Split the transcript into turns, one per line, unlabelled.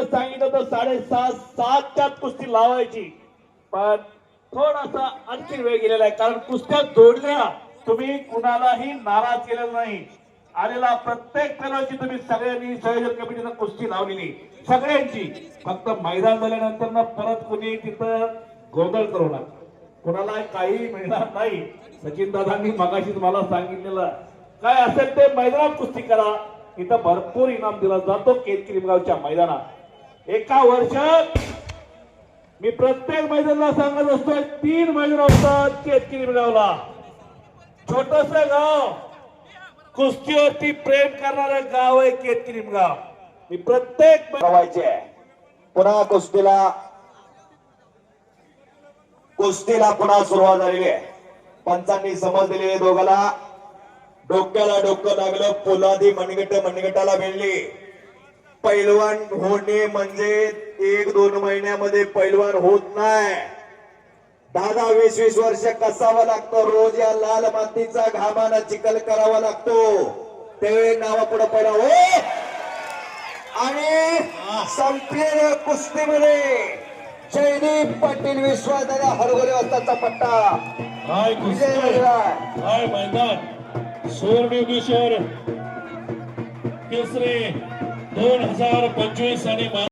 सांगितलं तर 7:30-7च्यात कुस्ती लावायची, पण थोडासा आणखी वेळ गेलेला आहे, कारण कुस्त्या जोडल्या. तुम्ही कुणालाही नाराज केलेला नाही. आलेला प्रत्येक खेळाची तुम्ही सगळ्यांनी संयोजन कमिटीनं कुस्ती लावलेली सगळ्यांची. फक्त मैदान झाल्यानंतर ना परत कुणी तिथं गोंधळ करू नका, कुणाला काही मिळणार नाही. सचिन दादांनी मगाशीच मला सांगितलेलं, काय असेल ते मैदानात कुस्ती करा, इथं भरपूर इनाम दिला जातो. केतकीगावच्या मैदानात एका वर्षात मी प्रत्येक मैदानाला सांगत असतो, 3 मैदान होतात केतकीगावला. छोटस गाव, कुस्तीवरती प्रेम करणारं गाव आहे केतकीगाव. मी प्रत्येक
व्हायचे पुन्हा कुस्तीला पुन्हा सुरुवात झालेली आहे. पंचांनी समज दिलेली दोघाला. डोक्याला डोकं लागलं, पोलादी मनगटाला भिडली. पैलवान होणे म्हणजे 1-2 महिन्यामध्ये पैलवान होत नाही. 10-20 वर्ष कसावं लागतं. रोज या लाल मातीचा घामानं चिखल करावा लागतो. ते नावापुढे पहिला हो. आणि संपलेल्या कुस्तीमध्ये जयदीप पाटील विश्वासदादा हरगोले वाजताचा पट्टा.
काय मैदान सुवर्णयोगेश्वर केसरी 2025 आणि